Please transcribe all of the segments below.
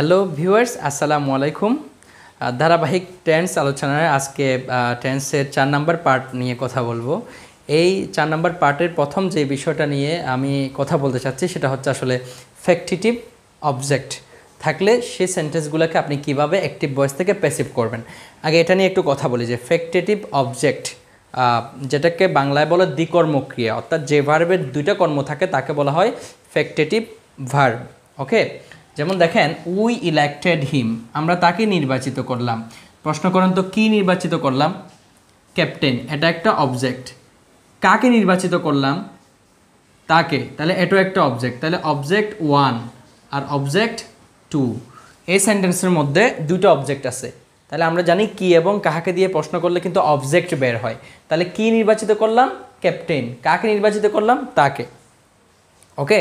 Hello viewers, আসসালামু আলাইকুম। ধারাবাহিক টেন্স আলোচনায় আজকে টেন্সের 4 নম্বর পার্ট নিয়ে কথা বলবো। এই 4 নম্বর পার্টের প্রথম যে বিষয়টা নিয়ে আমি কথা বলতে চাচ্ছি সেটা হচ্ছে আসলে ফ্যাক্টিটিভ অবজেক্ট থাকলে সেই সেন্টেন্সগুলোকে আপনি কিভাবে অ্যাক্টিভ ভয়েস থেকে প্যাসিভ করবেন। আগে এটা নিয়ে একটু কথা বলি যে ফ্যাক্টিটিভ অবজেক্ট যেটাকে বাংলায় বলে দ্বিকর্ম ক্রিয়া, অর্থাৎ যে ভার্বের দুইটা কর্ম থাকে তাকে বলা হয় ফ্যাক্টিটিভ ভার্ব। ওকে, যেমন দেখেন উই ইলেক্টেড হিম, আমরা তাকে নির্বাচিত করলাম। প্রশ্ন করেন তো কি নির্বাচিত করলাম? ক্যাপ্টেন, এটা একটা অবজেক্ট। কাকে নির্বাচিত করলাম? তাকে, তাহলে এটাও একটা অবজেক্ট। তাহলে অবজেক্ট 1 আর অবজেক্ট 2, এই সেন্টেন্সের মধ্যে দুটো অবজেক্ট আছে। তাহলে আমরা জানি কি এবং কাহাকে দিয়ে প্রশ্ন করলে কিন্তু অবজেক্ট বের হয়। তাহলে কি নির্বাচিত করলাম? ক্যাপ্টেন। কাকে নির্বাচিত করলাম? তাকে। ওকে,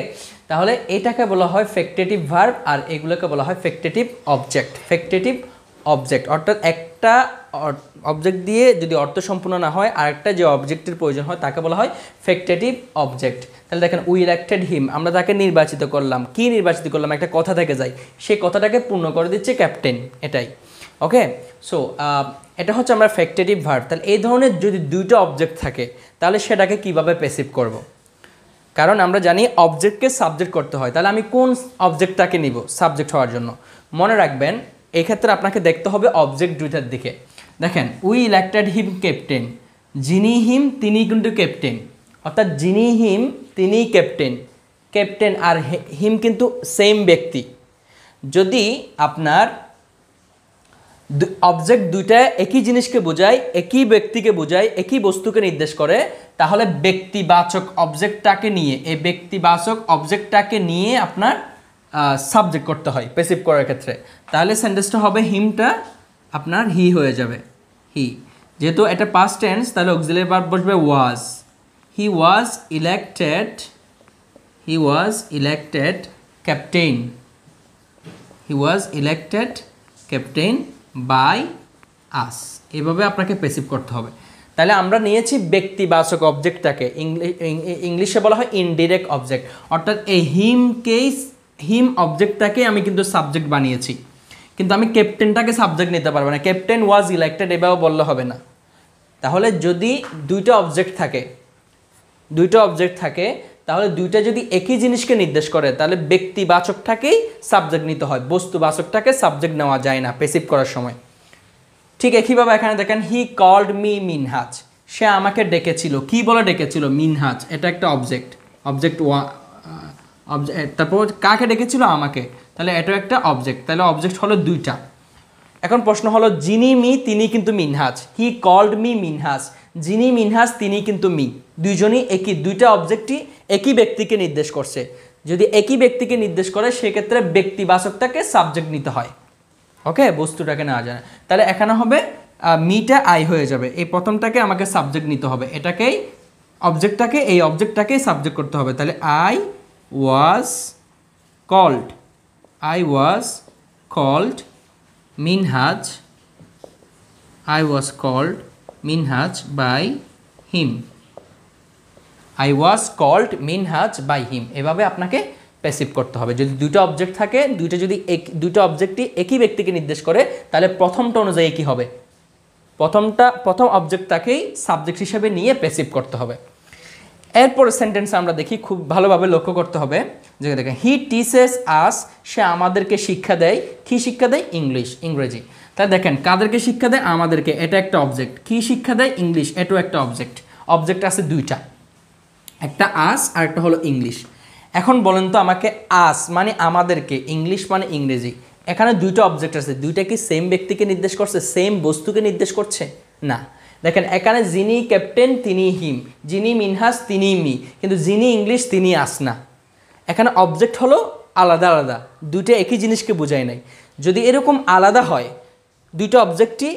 তাহলে এটাকে বলা হয় ফ্যাক্টেটিভ ভার্ব আর এগুলোকে বলা হয় ফ্যাক্টেটিভ অবজেক্ট। ফ্যাক্টেটিভ অবজেক্ট অর্থাৎ একটা অবজেক্ট দিয়ে যদি অর্থ সম্পূর্ণ না হয় আরেকটা যে অবজেক্টের প্রয়োজন হয় তাকে বলা হয় ফ্যাক্টেটিভ অবজেক্ট। তাহলে দেখেন উই ইলেক্টেড হিম, আমরা তাকে নির্বাচিত করলাম। কি নির্বাচিত করলাম? একটা কথা থেকে যাই, সেই কথাটাকে পূর্ণ করে দিচ্ছে ক্যাপ্টেন, এটাই। ওকে, সো এটা হচ্ছে আমরা ফ্যাক্টেটিভ ভার্ব। তাহলে এই ধরনের যদি দুইটা অবজেক্ট থাকে তাহলে সেটাকে কিভাবে প্যাসিভ করব? কারণ আমরা জানি অবজেক্টকে সাবজেক্ট করতে হয়। তাহলে আমি কোন অবজেক্টটাকে নিব সাবজেক্ট হওয়ার জন্য? মনে রাখবেন এই ক্ষেত্রে আপনাকে দেখতে হবে অবজেক্ট দুইটার দিকে। দেখেন উই ইলেক্টেড হিম ক্যাপ্টেন, যিনি হিম তিনি কিন্তু ক্যাপ্টেন, অর্থাৎ যিনি হিম তিনি ক্যাপ্টেন। ক্যাপ্টেন আর হিম কিন্তু সেম ব্যক্তি। যদি আপনার অবজেক্ট দুইটা একই জিনিসকে বোঝায়, একই ব্যক্তিকে বোঝায়, একই বস্তুকে নির্দেশ করে, তাহলে ব্যক্তিবাচক অবজেক্টটাকে নিয়ে এই ব্যক্তিবাচক অবজেক্টটাকে নিয়ে আপনার সাবজেক্ট করতে হয় প্যাসিভ করার ক্ষেত্রে। তাহলে সেন্টেন্সটা হবে হিমটা আপনার হি হয়ে যাবে, হি। যেহেতু এটা পাস্ট টেন্স তাহলে অক্সিলারি ভার্ব বসবে was. He was elected, he was elected captain, he was elected captain by us. এভাবে আপনাকে প্যাসিভ করতে হবে। তাহলে আমরা নিয়েছি ব্যক্তিবাচক অবজেক্টটাকে, ইংলিশে বলা হয় ইনডিরেক্ট অবজেক্ট, অর্থাৎ এই হিম অবজেক্টটাকে আমি কিন্তু সাবজেক্ট বানিয়েছি, কিন্তু আমি ক্যাপ্টেনটাকে সাবজেক্ট নিতে পারবো না। ক্যাপ্টেন ওয়াজ ইলেক্টেড এভাবে বললে হবে না। তাহলে যদি দুইটা অবজেক্ট থাকে তাহলে দুইটা যদি একই জিনিসকে নির্দেশ করে তাহলে ব্যক্তিবাচকটাকেই সাবজেক্ট নিতে হয়, বস্তুবাচকটাকে সাবজেক্ট নেওয়া যায় না প্যাসিভ করার সময়। ঠিক একইভাবে এখানে দেখেন হি কল্ড মি মিনহাজ, সে আমাকে ডেকেছিল। কি বলে ডেকেছিল? মিনহাজ, এটা একটা অবজেক্ট। তারপর কাকে ডেকেছিল? আমাকে। তাহলে এটাও একটা অবজেক্ট। তাহলে অবজেক্ট হলো দুইটা। এখন প্রশ্ন হলো যিনি মি তিনি কিন্তু Minhaj. He called me Minhaj, যিনি মিনহাজ তিনি কিন্তু মি, দুইজনই একই, দুইটা অবজেক্টই একই ব্যক্তিকে নির্দেশ করছে। যদি একই ব্যক্তিকে নির্দেশ করে সেক্ষেত্রে ব্যক্তিবাচকটাকে সাবজেক্ট নিতে হয়। ওকে, বস্তুটাকে নেওয়া যায় না। তাহলে এখানে হবে মিটা আই হয়ে যাবে। এই প্রথমটাকে আমাকে সাবজেক্ট নিতে হবে, এটাকেই অবজেক্টটাকে, এই অবজেক্টটাকেই সাবজেক্ট করতে হবে। তাহলে I was called, I was called Minhaj, I was called Minhaj by him, I was called Minhaj by him। এভাবে আপনাকে প্যাসিভ করতে হবে। যদি দুটো অবজেক্ট থাকে, দুটো অবজেক্টই একই ব্যক্তিকে নির্দেশ করে তাহলে প্রথমটা অনুযায়ী কি হবে? প্রথম অবজেক্টটাকেই সাবজেক্ট হিসেবে নিয়ে প্যাসিভ করতে হবে। এরপর সেন্টেন্স আমরা দেখি, খুব ভালোভাবে লক্ষ্য করতে হবে। যে দেখেন হি টিচেস আস, সে আমাদেরকে শিক্ষা দেয়। কি শিক্ষা দেয়? ইংরেজি। তাহলে দেখেন কাদেরকে শিক্ষা দেয়? আমাদেরকে, এটা একটা অবজেক্ট। কি শিক্ষা দেয়? ইংলিশ, এটাও একটা অবজেক্ট। অবজেক্ট আছে দুইটা, একটা আস আর একটা হলো ইংলিশ। এখন বলেন তো আমাকে, আস মানে আমাদেরকে, ইংলিশ মানে ইংরেজি, এখানে দুইটা অবজেক্ট আছে, দুইটা কি সেম ব্যক্তিকে নির্দেশ করছে, সেম বস্তুকে নির্দেশ করছে? না। দেখেন এখানে যিনি ক্যাপ্টেন তিনি হিম, যিনি মিনহাজ তিনি মি, কিন্তু যিনি ইংলিশ তিনি আস না। এখানে অবজেক্ট হলো আলাদা আলাদা, দুইটা একই জিনিসকে বোঝায় নাই। যদি এরকম আলাদা হয়, দুইটা অবজেক্টই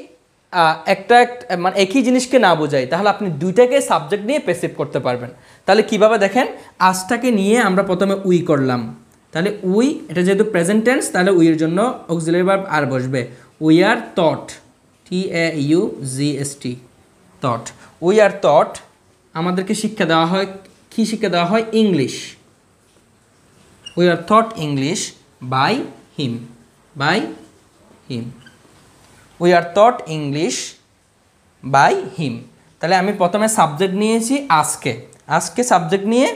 একটা মানে একই জিনিসকে না বোঝায়, তাহলে আপনি দুইটাকে সাবজেক্ট নিয়ে প্যাসিভ করতে পারবেন। তাহলে কিভাবে? দেখেন আজটাকে নিয়ে আমরা প্রথমে উই করলাম। তাহলে উই, এটা যেহেতু প্রেজেন্ট টেন্স তাহলে উইয়ের জন্য অক্সিলারি ভার্ব আর বসবে। We are taught, TAUGST, taught. We are taught, আমাদেরকে শিক্ষা দেওয়া হয়, কি শিক্ষা দেওয়া হয়? English. We are taught English by him. By him. We are taught English by him. তাহলে আমি প্রথমে সাবজেক্ট নিয়েছি আজকে সাবজেক্ট নিয়ে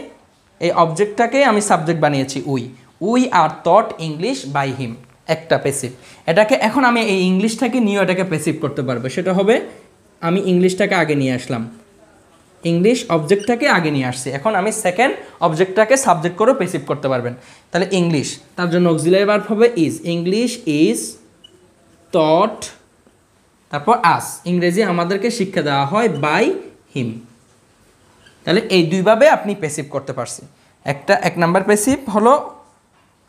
এই অবজেক্টটাকে আমি সাবজেক্ট বানিয়েছি we are taught English by him, একটা প্যাসিভ। এটাকে এখন আমি এই ইংলিশটাকে নিয়ে এটাকে প্যাসিভ করতে পারবো। সেটা হবে আমি ইংলিশটাকে আগে নিয়ে আসলাম, ইংলিশ অবজেক্টটাকে আগে নিয়ে আসছি, এখন আমি সেকেন্ড অবজেক্টটাকে সাবজেক্ট করেও প্যাসিভ করতে পারবেন। তাহলে ইংলিশ, তার জন্য অক্সিলারি ভার্ব হবে ইজ। ইংলিশ ইজ টট, তারপর আস, ইংরেজি আমাদেরকে শিক্ষা দেওয়া হয় বাই হিম। তাহলে এই দুইভাবে আপনি প্যাসিভ করতে পারছি। এক নাম্বার প্যাসিভ হলো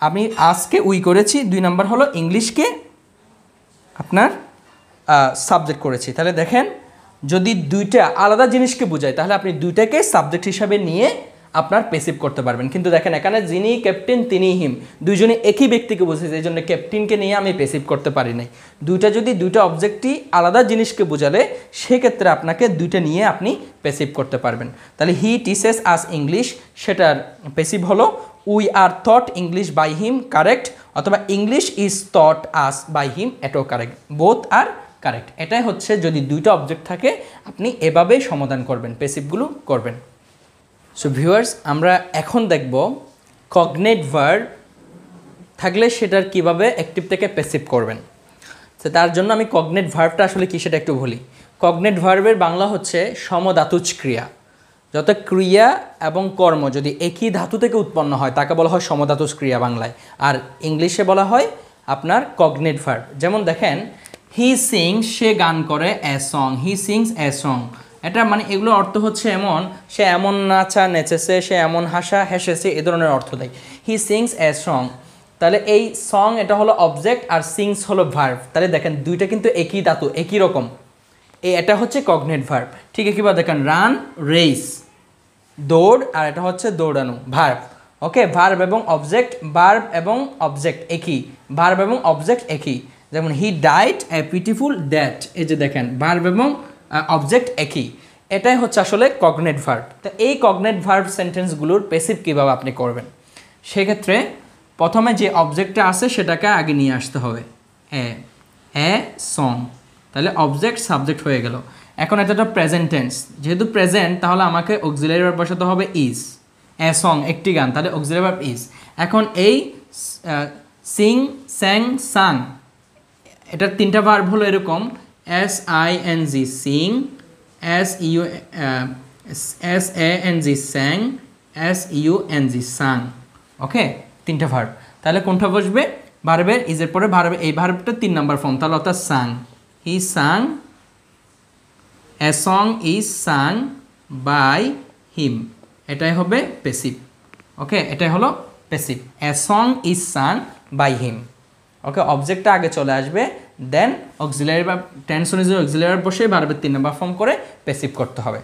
আমি আজকে উই করেছি, 2 নাম্বার হলো ইংলিশকে আপনার সাবজেক্ট করেছি। তাহলে দেখেন যদি দুইটা আলাদা জিনিসকে বোঝায় তাহলে আপনি দুইটাকে সাবজেক্ট হিসাবে নিয়ে আপনার প্যাসিভ করতে পারবেন। কিন্তু দেখেন এখানে যিনি ক্যাপ্টেন তিনি হিম, দুইজনে একই ব্যক্তিকে বোঝাচ্ছে, এই জন্য ক্যাপ্টেনকে নিয়ে আমি প্যাসিভ করতে পারি নাই। দুইটা অবজেক্টই আলাদা জিনিসকে বোঝালে সেক্ষেত্রে আপনাকে দুইটা নিয়ে আপনি প্যাসিভ করতে পারবেন। তাহলে হি টিচেস আস ইংলিশ, সেটার প্যাসিভ হলো we are taught English by him, correct, অথবা English is taught us by him, এটাও কারেক্ট, বোথ আর কারেক্ট। এটাই হচ্ছে যদি দুইটা অবজেক্ট থাকে আপনি এভাবেই সমাধান করবেন, প্যাসিভগুলো করবেন। সো ভিউয়ার্স, আমরা এখন দেখব কগনেট ভার্ব থাকলে সেটার কিভাবে অ্যাক্টিভ থেকে প্যাসিভ করবেন। তো তার জন্য আমি কগনেট ভার্বটা আসলে কি সেটা একটু বলি। কগনেট ভার্বের বাংলা হচ্ছে সমধাতুজ ক্রিয়া। যত ক্রিয়া এবং কর্ম যদি একই ধাতু থেকে উৎপন্ন হয় তাকে বলা হয় সমধাতুজ ক্রিয়া বাংলায়, আর ইংলিশে বলা হয় আপনার কগনেট ভার্ব। যেমন দেখেন হি সিংস, সে গান করে, a song, he sings a song. এটা মানে এগুলো অর্থ হচ্ছে এমন, সে এমন নাচা নেচেছে, সে এমন হাসা হেসেছে, এ ধরনের অর্থ দেয়। হি সিংস এ সং, তাহলে এই সং এটা হলো অবজেক্ট আর সিংস হলো ভার্ব। তাহলে দেখেন দুইটা কিন্তু একই ধাতু, একই রকম, এটা হচ্ছে কগনেট ভার্ব। ঠিক একইভাবে দেখেন রান, রেস, দৌড়, আর এটা হচ্ছে দৌড়ানো, ভার্ব। ওকে, ভার্ব এবং অবজেক্ট একই, ভার্ব এবং অবজেক্ট একই। যেমন হি ডাইড এ পিটিফুল ডেথ, এই যে দেখেন ভার্ব এবং অবজেক্ট একই, এটাই হচ্ছে আসলে কগনেট ভার্ব। তো এই কগনেট ভার্ব সেন্টেন্সগুলোর প্যাসিভ কীভাবে আপনি করবেন, সেক্ষেত্রে প্রথমে যে অবজেক্টটা আছে সেটাকে আগে নিয়ে আসতে হবে, এ সং, তাহলে অবজেক্ট সাবজেক্ট হয়ে গেল। এখন এটা প্রেজেন্ট টেন্স, যেহেতু প্রেজেন্ট তাহলে আমাকে অক্সিলারি ভার্ব বসাতে হবে ইজ। এ সং একটি গান, তাহলে অক্সিলারি ভার্ব ইজ। এখন এই সিং, স্যাং, সাং, এটার 3টা ভার্ব হলো এরকম, SING সিং, SANG স্যাং, SUNG সাং। ওকে, 3টা ভার্ব। তাহলে কোনটা বসবে? ভার্বের ইজের পরে ভার্বে, এই ভার্বটা 3 নাম্বার ফর্ম, তাহলে অর্থাৎ sung, he sung, a song is sung by him, এটাই হবে প্যাসিভ। ওকে, এটাই হলো passive, a song is sung by him. Okay, অবজেক্টটা আগে চলে আসবে, দেন অক্সিলারি ভার্ব, টেন্স অনুযায়ী অক্সিলারি ভার্ব বসে ভার্বের 3 নাম্বার ফর্ম করে প্যাসিভ করতে হবে।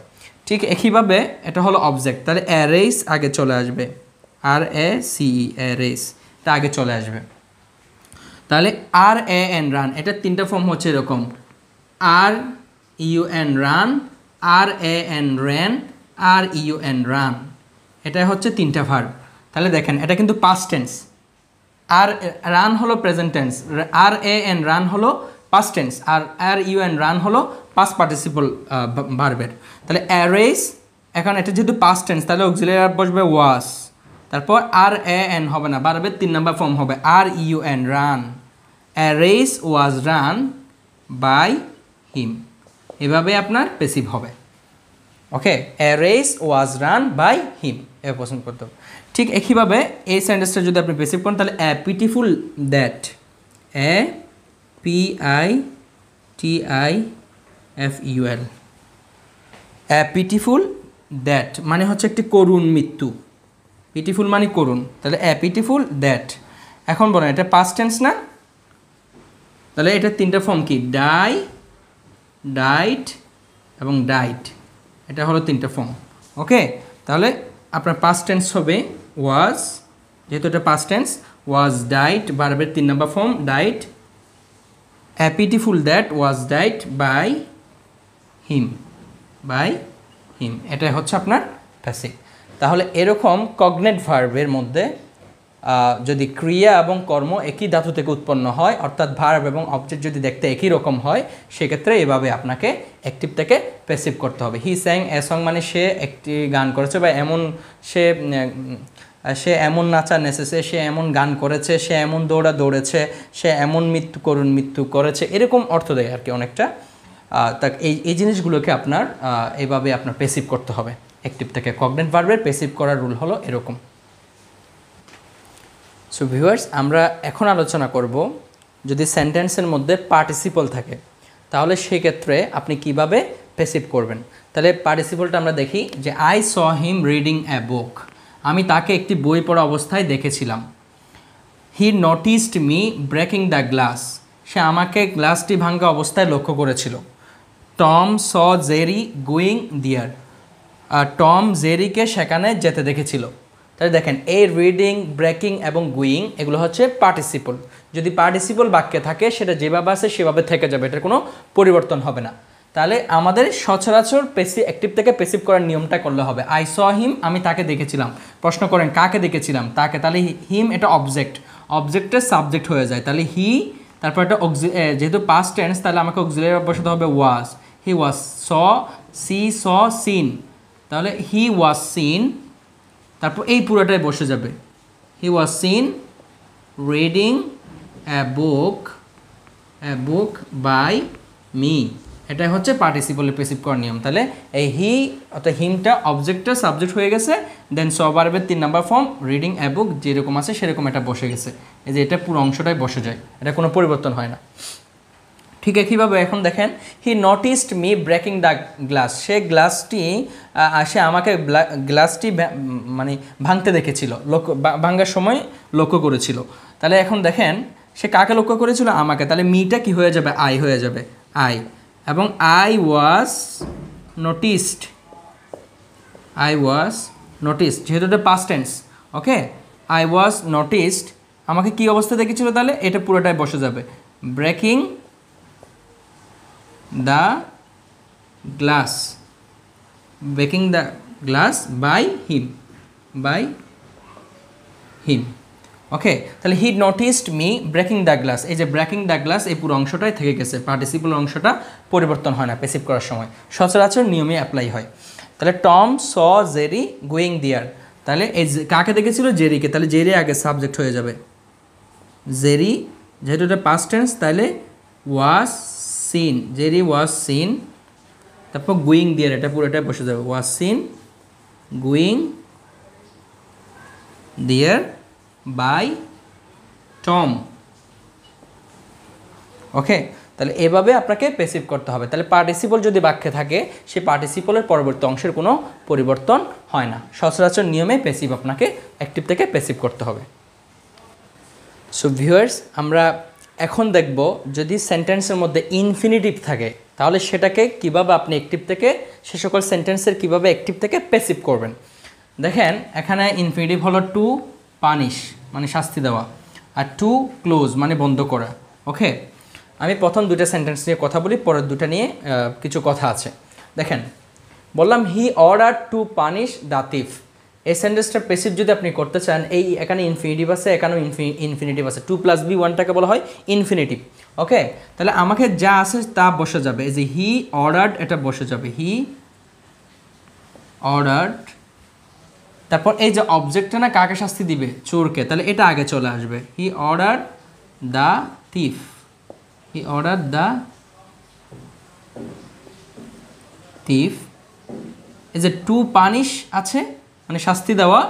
ঠিক একইভাবে এটা হলো অবজেক্ট, তাহলে অ্যারেস আগে চলে আসবে, RACE, অ্যারেস, এটা আগে চলে আসবে। তাহলে RAN রান, এটার 3টা ফর্ম হচ্ছে এরকম, RUN run, RAN ran, RUN run, এটাই হচ্ছে 3টা ভার্ব। তাহলে দেখেন এটা কিন্তু পাস্ট টেন্স, আর রান হলো প্রেজেন্ট টেন্স, RAN রান হলো পাস্ট টেন্স, আর RUN রান হলো পাস্ট পার্টিসিপল ভার্বের। তাহলে অ্যারেস, এখন এটা যেহেতু পাস্ট টেন্স তাহলে অক্সিলারি ভার্ব বসবে ওয়াজ, তারপর RAN হবে না, ভার্বের 3 নাম্বার ফর্ম হবে RUN run, a race was run by him, এভাবে আপনার প্যাসিভ হবে। Okay, arrays was run by him, এভাবে পছন্দ করতে হবে। ঠিক একইভাবে এই সেন্টেন্সটা যদি আপনি প্যাসিভ করেন তাহলে এ পিটিফুল দ্যাট, APITIFUL, এ পিটিফুল দ্যাট মানে হচ্ছে একটি করুণ মৃত্যু, পিটিফুল মানে করুণ, তাহলে এ পিটিফুল দ্যাট। এখন বলেন এটা পাস্ট টেন্স না, তাহলে এটা 3টা ফর্ম কি, ডাইট এবং ডাইট, এটা হলো 3টা ফর্ম। ওকে, তাহলে আপনার পাস্ট টেন্স হবে ওয়াজ, যেহেতু এটা পাস্ট টেন্স, ওয়াজ ডাইট, ভার্বের 3 নাম্বার ফর্ম ডাইট, এ পিটিফুল দ্যাট ওয়াজ ডাইট বাই হিম, এটাই হচ্ছে আপনার প্যাসিভ। তাহলে এরকম কগনেট ভার্বের মধ্যে যদি ক্রিয়া এবং কর্ম একই ধাতু থেকে উৎপন্ন হয়, অর্থাৎ ভার্ব এবং অবজেক্ট যদি দেখতে একই রকম হয়, সেক্ষেত্রে এভাবে আপনাকে অ্যাক্টিভ থেকে প্যাসিভ করতে হবে। হি স্যাং এ সং মানে সে একটি গান করেছে, বা এমন সে এমন নাচা নেচেছে, সে এমন গান করেছে, সে এমন দৌড়েছে, সে এমন মৃত্যু করেছে, এরকম অর্থ দেয় আর কি অনেকটা। তা এই জিনিসগুলোকে আপনার এইভাবে আপনার প্যাসিভ করতে হবে অ্যাক্টিভ থেকে। কগনেট ভার্বের প্যাসিভ করার রুল হলো এরকম। সো ভিউয়ার্স, আমরা এখন আলোচনা করব যদি সেন্টেন্সের মধ্যে পার্টিসিপল থাকে তাহলে সেক্ষেত্রে আপনি কিভাবে প্যাসিভ করবেন। তাহলে পার্টিসিপলটা আমরা দেখি যে I saw him reading a বুক, আমি তাকে একটি বই পড়া অবস্থায় দেখেছিলাম। He noticed me breaking the glass, সে আমাকে গ্লাসটি ভাঙা অবস্থায় লক্ষ্য করেছিল। Tom saw Jerry going there, Tom জেরিকে সেখানে যেতে দেখেছিল। তাহলে দেখেন এই রিডিং, ব্রেকিং এবং গোয়িং এগুলো হচ্ছে পার্টিসিপল। যদি পার্টিসিপল বাক্যে থাকে সেটা যেভাবে আছে সেভাবে থেকে যাবে, এটার কোনো পরিবর্তন হবে না। তাহলে আমাদের সচরাচর অ্যাক্টিভ থেকে প্যাসিভ করার নিয়মটা করলে হবে। আই স হিম, আমি তাকে দেখেছিলাম। প্রশ্ন করেন কাকে দেখেছিলাম? তাকে। তাহলে হিম এটা অবজেক্টের সাবজেক্ট হয়ে যায়। তাহলে হি, তারপর এটা যেহেতু পাস্ট টেন্স, তাহলে আমাকে অক্সিলারি বসাতে হবে ওয়াজ। He was. স সিন, তাহলে হি ওয়াজ সিন, তারপর এই পুরোটাই বসে যাবে। He was seen reading a book by me, এটাই হচ্ছে পার্টিসিপলের প্যাসিভ করার নিয়ম। তাহলে এই হি অর্থাৎ হিমটা অবজেক্টটা সাবজেক্ট হয়ে গেছে, দেন স ভার্বের 3 নাম্বার ফর্ম রিডিং এ বুক যেরকম আছে সেরকম এটা বসে গেছে। এই যে এটা পুরো অংশটাই বসে যায়, এটা কোনো পরিবর্তন হয় না। ঠিক একইভাবে এখন দেখেন he noticed me breaking the glass, সে আমাকে গ্লাসটি মানে ভাঙতে দেখেছিল, ভাঙার সময় লক্ষ্য করেছিল। তাহলে এখন দেখেন সে কাকে লক্ষ্য করেছিল? আমাকে। তাহলে মিটা কি হয়ে যাবে? আই হয়ে যাবে, আই। এবং আই ওয়াজ নোটিসড যেহেতু এটা past tense, okay. I was noticed, আমাকে কি অবস্থা দেখেছিল? তাহলে এটা পুরোটাই বসে যাবে, breaking the glass by him, okay. তাহলে he noticed me breaking the glass, এই যে ব্রেকিং দ্য গ্লাস এই পুরো অংশটাই থেকে গেছে, পার্টিসিপল অংশটা পরিবর্তন হয় না প্যাসিভ করার সময়, সচরাচর নিয়মে অ্যাপ্লাই হয়। তাহলে টম স জেরি গোয়িং দিয়ার, তাহলে এই কাকে দেখেছিল? জেরিকে। তাহলে জেরি আগে সাবজেক্ট হয়ে যাবে, জেরি যেহেতু এটা পাস্ট টেন্স, তাহলে was seen, Jerry was seen, তারপর গোয়িং দিয়ার এটা পুরোটা বসে যাবে, ওয়াজ সিন গোয়িং দিয়ার বাই টম, ওকে। তাহলে এভাবে আপনাকে প্যাসিভ করতে হবে। তাহলে পার্টিসিপল যদি বাক্যে থাকে সেই পার্টিসিপলের পরবর্তী অংশের কোনো পরিবর্তন হয় না, সচরাচর নিয়মে প্যাসিভ আপনাকে অ্যাক্টিভ থেকে প্যাসিভ করতে হবে। সো ভিউয়ার্স, আমরা এখন দেখব যদি সেন্টেন্সের মধ্যে ইনফিনিটিভ থাকে তাহলে সেটাকে কিভাবে আপনি অ্যাক্টিভ থেকে সে সকল সেন্টেন্সের কিভাবে অ্যাক্টিভ থেকে প্যাসিভ করবেন। দেখেন এখানে ইনফিনিটিভ হলো টু পানিশ মানে শাস্তি দেওয়া, আর টু ক্লোজ মানে বন্ধ করা, ওকে। আমি প্রথম দুইটা সেন্টেন্স নিয়ে কথা বলি, পরের দুটা নিয়ে কিছু কথা আছে। দেখেন বললাম হি order to punish the thief, এই সেন্টেন্সটা প্যাসিভ যদি আপনি করতে চান, এই এখানে ইনফিনিটিভ আছে, এখানেও ইনফিনিটিভ আছে, 2+B1টাকে বলা হয় ইনফিনিটিভ, ওকে। তাহলে আমাকে যা আছে তা বসে যাবে, এই যে হি অর্ডার্ড এটা বসে যাবে, হি অর্ডার্ড, তারপর এই যে অবজেক্টটা না কাকে শাস্তি দিবে? চোরকে, তাহলে এটা আগে চলে আসবে, হি ordered the thief, he ordered the thief. এই যে টু পানিশ আছে মানে শাস্তি দেওয়া,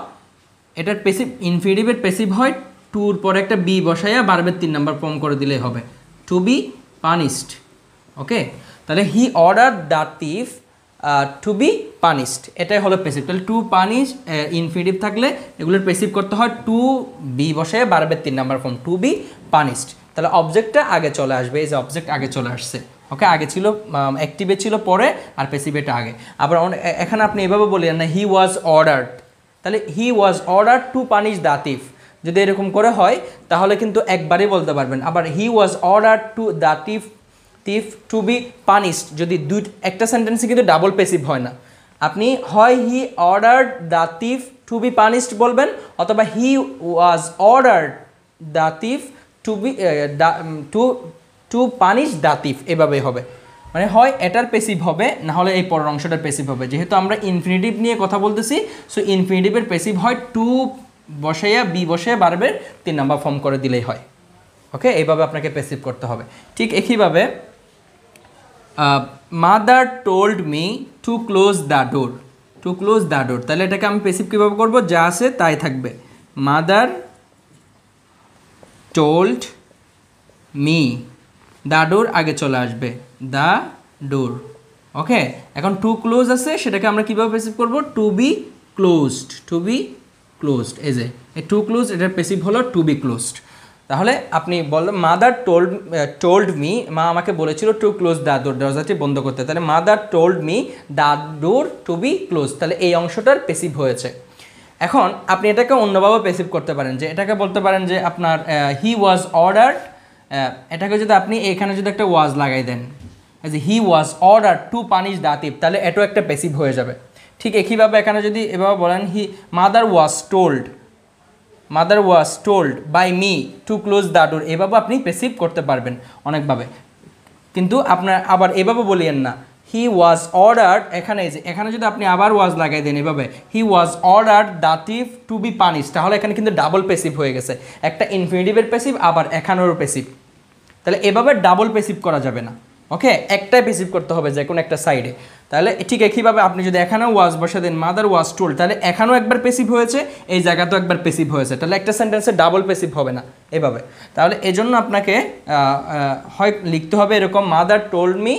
এটার প্যাসিভ ইনফিনিটিভের প্যাসিভ হয় টুর পরে একটা বি বসাইয়া ভার্বের 3 নাম্বার ফর্ম করে দিলেই হবে, টু বি পানিশড, ওকে। তাহলে he order the thief to be punished, এটাই হলো প্যাসিভ। তাহলে টু পানিশ ইনফিনিটিভ থাকলে এগুলোর প্যাসিভ করতে হয় টু বি বসাইয়া ভার্বের 3 number form, to be punished. তাহলে অবজেক্টটা আগে চলে আসবে, এই যে অবজেক্ট আগে চলে আসছে, ওকে। আগে ছিল অ্যাক্টিভে ছিল পরে, আর প্যাসিভেটা আগে। আবার এখানে আপনি এভাবে বলেন না হি ওয়াজ অর্ডার্ড, তাহলে he was ordered to punish the thief, যদি এরকম করে হয় তাহলে কিন্তু একবারই বলতে পারবেন। আবার he was ordered to the thief to be punished, যদি একটা সেন্টেন্সে কিন্তু ডাবল প্যাসিভ হয় না, আপনি হয় he ordered the thief to be punished বলবেন, অথবা he was ordered the thief to be to punish the thief, এভাবেই হবে। মানে হয় এটার পেসিভ হবে, না হলে এই পরের অংশটার পেসিভ হবে। যেহেতু আমরা ইনফিনিটিভ নিয়ে কথা বলতেছি, সো ইনফিনিটিভের পেসিভ হয় টু বসাইয়া বি বসে ভার্বের 3 নাম্বার ফর্ম করে দিলেই হয়। ওকে, এইভাবে আপনাকে পেসিভ করতে হবে। ঠিক একইভাবে mother told me to close the door, to close the door, তাহলে এটাকে আমি পেসিভ কীভাবে করবো, যা আছে তাই থাকবে। মাদার টোল্ড মি, দ্য ডোর আগে চলে আসবে, দ্য ডোর। ওকে, এখন টু ক্লোজ আছে, সেটাকে আমরা কীভাবে পেসিভ করবো, to be closed, to be closed. এই যে এই টু ক্লোজ, এটার পেসিভ হলো টু বি ক্লোজড। তাহলে আপনি বললেন মাদার টোল্ড মি, মা আমাকে বলেছিল টু ক্লোজ দ্য ডোর, দরজাটি বন্ধ করতে। তাহলে mother told me the door to be close, তাহলে এই অংশটার পেসিভ হয়েছে। এখন আপনি এটাকে অন্যভাবে পেসিভ করতে পারেন, যে এটাকে বলতে পারেন যে আপনার হি ওয়াজ অর্ডার্ড, এটাকে যদি আপনি এখানে যদি একটা ওয়াজ লাগাই দেন, যে he was ordered to punish the thief, তাহলে এটাও একটা পেসিভ হয়ে যাবে। ঠিক একইভাবে এখানে যদি এভাবে বলেন mother was told by me to close the door, এভাবে আপনি পেসিভ করতে পারবেন অনেকভাবে। কিন্তু আপনার আবার এভাবে বলিয়েন না, হি ওয়াজ অর্ডার্ড, এখানে যদি আপনি আবার ওয়াজ লাগাই দেন এভাবে, he was ordered the thief to be punish, তাহলে এখানে কিন্তু ডাবল পেসিভ হয়ে গেছে, একটা ইনফিনিটিভের পেসিভ আবার এখানেরও পেসিভ। তাহলে এভাবে ডাবল পেসিভ করা যাবে না। ওকে, একটাই পেসিভ করতে হবে যে কোনো একটা সাইডে। তাহলে ঠিক একইভাবে আপনি যদি এখানেও ওয়াজ বসে দেন মাদার ওয়াজ টোল্ড, তাহলে এখানেও একবার পেসিভ হয়েছে, এই জায়গাতেও একবার পেসিভ হয়েছে, তাহলে একটা সেন্টেন্সে ডাবল পেসিভ হবে না এভাবে। তাহলে এজন্য আপনাকে হয় লিখতে হবে এরকম, mother told me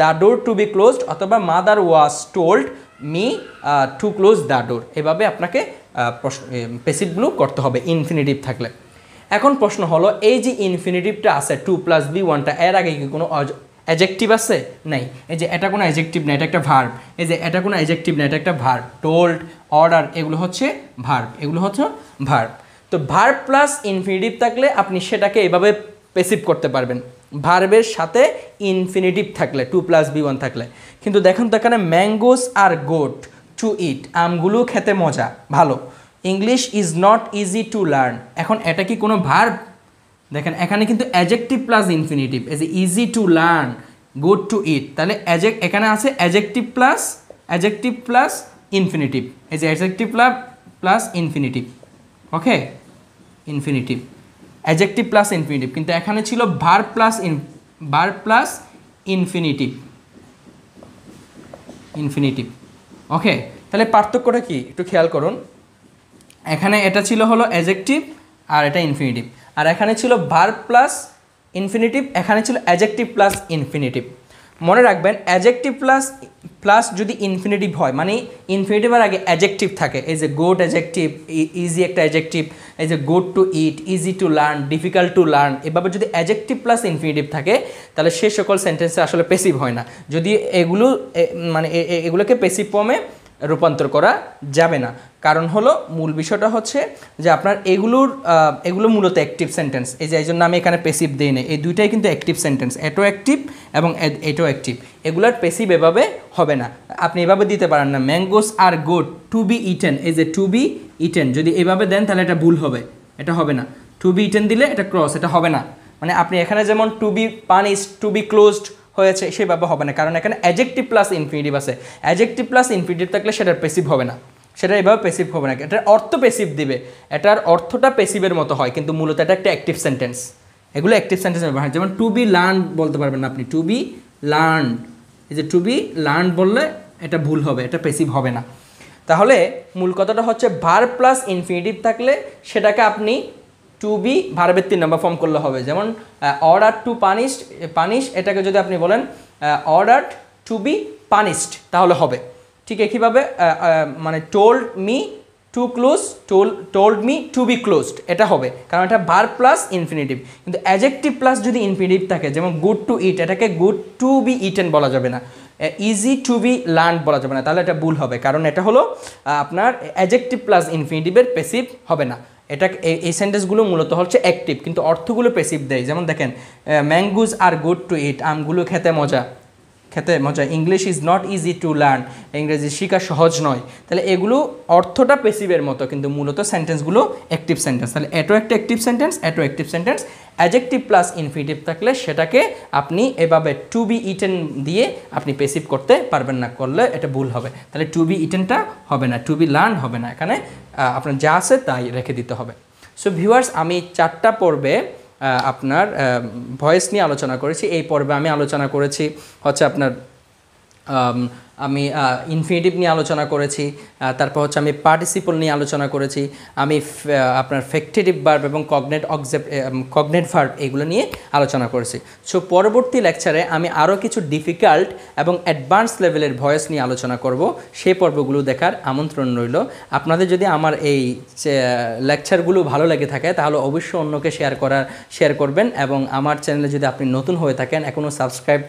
the door to be closed, অথবা mother was told me to close the door, এভাবে আপনাকে পেসিভগুলো করতে হবে ইনফিনিটিভ থাকলে। এখন প্রশ্ন হলো, এই যে ইনফিনিটিভটা আছে টু প্লাস বি ওয়ানটা, এর আগে কি কোনো অ্যাডজেক্টিভ আছে? নাই। এই যে এটা কোনো অ্যাডজেক্টিভ না, এটা একটা ভার্ব। এই যে এটা কোনো অ্যাডজেক্টিভ না, এটা একটা ভার্ব। টোল্ড, অর্ডার, এগুলো হচ্ছে ভার্ব, এগুলো হচ্ছে ভার্ব। তো ভার্ব প্লাস ইনফিনিটিভ থাকলে আপনি সেটাকে এভাবে পেসিভ করতে পারবেন, ভার্বের সাথে ইনফিনিটিভ থাকলে, টু প্লাস বি ওয়ান থাকলে। কিন্তু দেখুন তো এখানে ম্যাঙ্গোস আর গোড টু ইট, আমগুলো খেতে মজা, ভালো। English is not easy to learn, এখন এটা কি কোনো ভার্ব? দেখেন এখানে কিন্তু অ্যাডজেক্টিভ প্লাস ইনফিনিটিভ, এই যে easy to learn, good to eat, তাহলে এখানে আছে অ্যাডজেক্টিভ প্লাস ইনফিনিটিভ, এই যে adjective plus infinitive. Okay, infinitive, adjective plus infinitive, কিন্তু এখানে ছিল ভার্ব প্লাস ইনফিনিটিভ। ওকে, তাহলে পার্থক্যটা কি একটু খেয়াল করুন। এখানে এটা ছিল হলো অ্যাডজেক্টিভ আর এটা ইনফিনিটিভ, আর এখানে ছিল ভার্ব প্লাস ইনফিনিটিভ, এখানে ছিল অ্যাডজেক্টিভ প্লাস ইনফিনিটিভ। মনে রাখবেন অ্যাডজেক্টিভ প্লাস যদি ইনফিনিটিভ হয়, মানে ইনফিনিটিভের আগে অ্যাডজেক্টিভ থাকে, এই যে গুড অ্যাডজেক্টিভ, ইজি একটা অ্যাডজেক্টিভ, এই যে good to eat, easy to learn, difficult to learn, এভাবে যদি অ্যাডজেক্টিভ প্লাস ইনফিনিটিভ থাকে তাহলে সে সকল সেন্টেন্সে আসলে পেসিভ হয় না। যদি এগুলোকে পেসিভ ফর্মে রূপান্তর করা যাবে না, কারণ হলো মূল বিষয়টা হচ্ছে যে আপনার এগুলো মূলত অ্যাক্টিভ সেন্টেন্স, এই যে এই জন্য আমি এখানে পেসিভ দিই না, এই দুইটাই কিন্তু অ্যাক্টিভ সেন্টেন্স, এটাও অ্যাক্টিভ এবং এটাও অ্যাক্টিভ, এগুলার পেসিভ এভাবে হবে না। আপনি এভাবে দিতে পারেন না, ম্যাঙ্গোস আর গুড টু বি ইটেন, এই যে টু বি ইটেন যদি এভাবে দেন তাহলে এটা ভুল হবে, এটা হবে না। টু বি ইটেন দিলে এটা ক্রস, এটা হবে না। মানে আপনি এখানে যেমন to be punished, to be closed হয়েছে, সেভাবে হবে না, কারণ এখানে অ্যাডজেক্টিভ প্লাস ইনফিনিটিভ আছে। অ্যাডজেক্টিভ প্লাস ইনফিনিটিভ থাকলে সেটার পেসিভ হবে না, সেটা এভাবে পেসিভ হবে না, এটার অর্থ পেসিভ দিবে, এটার অর্থটা পেসিভের মতো হয়, কিন্তু মূলত এটা একটা অ্যাক্টিভ সেন্টেন্স। এগুলো অ্যাক্টিভ সেন্টেন্স ব্যবহার হয়, যেমন টু বি লার্ন বলতে পারবেন না আপনি, টু বি লার্ন, এই যে টু বি লার্ন বললে এটা ভুল হবে, এটা পেসিভ হবে না। তাহলে মূল কথাটা হচ্ছে ভার্ব প্লাস ইনফিনিটিভ থাকলে সেটাকে আপনি টু বি ভার্বের 3 নম্বর ফর্ম করলে হবে। যেমন অর্ডার টু পানিশ, এটাকে যদি আপনি বলেন অর্ডার টু বি পানিশড তাহলে হবে। ঠিক একইভাবে মানে told me to close, told me two be closed, এটা হবে, কারণ এটা ভার্ব প্লাস ইনফিনিটিভ। কিন্তু অ্যাডজেক্টিভ প্লাস যদি ইনফিনিটিভ থাকে, যেমন গুড টু ইট, এটাকে গুড টু বি ইটেন বলা যাবে না, ইজি টু বি লার্ন বলা যাবে না, তাহলে এটা ভুল হবে, কারণ এটা হলো আপনার অ্যাডজেক্টিভ প্লাস ইনফিনিটিভের পেসিভ হবে না। এটা এই সেন্টেন্সগুলো মূলত হচ্ছে অ্যাক্টিভ, কিন্তু অর্থগুলো পেসিভ দেয়। যেমন দেখেন ম্যাঙ্গোস আর গুড টু ইট, আমগুলো খেতে মজা, খেতে মজা, English is not easy to learn, ইংরেজি শেখা সহজ নয়। তাহলে এগুলো অর্থটা পেসিভের মতো, কিন্তু মূলত সেন্টেন্সগুলো অ্যাক্টিভ সেন্টেন্স। তাহলে এটো একটা অ্যাক্টিভ সেন্টেন্স, এটো active sentence, adjective plus infinitive থাকলে সেটাকে আপনি এভাবে টু বি ইটেন দিয়ে আপনি পেসিভ করতে পারবেন না, করলে এটা ভুল হবে। তাহলে টু বি ইটেনটা হবে না, টু বি লার্ন হবে না, এখানে আপনার যা আছে তাই রেখে দিতে হবে। সো ভিউয়ার্স, আমি 4টা পর্বে আপনার ভয়েস নিয়ে আলোচনা করেছি। এই পর্বে আমি আলোচনা করেছি হচ্ছে আপনার আমি ইনফিনিটিভ নিয়ে আলোচনা করেছি, তারপর হচ্ছে আমি পার্টিসিপল নিয়ে আলোচনা করেছি, আমি আপনার ফ্যাক্টিটিভ ভার্ব এবং কগনেট ভার্ব এগুলো নিয়ে আলোচনা করেছি। সো পরবর্তী লেকচারে আমি আরও কিছু ডিফিকাল্ট এবং অ্যাডভান্স লেভেলের ভয়েস নিয়ে আলোচনা করব, সেই পর্বগুলো দেখার আমন্ত্রণ রইল। আপনাদের যদি আমার এই লেকচারগুলো ভালো লেগে থাকে তাহলে অবশ্যই অন্যকে শেয়ার করবেন, এবং আমার চ্যানেলে যদি আপনি নতুন হয়ে থাকেন, এখনও সাবস্ক্রাইব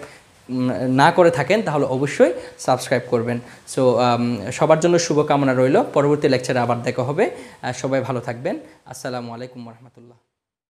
না করে থাকেন, তাহলে অবশ্যই সাবস্ক্রাইব করবেন। সো সবার জন্য শুভকামনা রইল। পরবর্তী লেকচারে আবার দেখা হবে। সবাই ভালো থাকবেন। আসসালামু আলাইকুম রহমতুল্লাহ।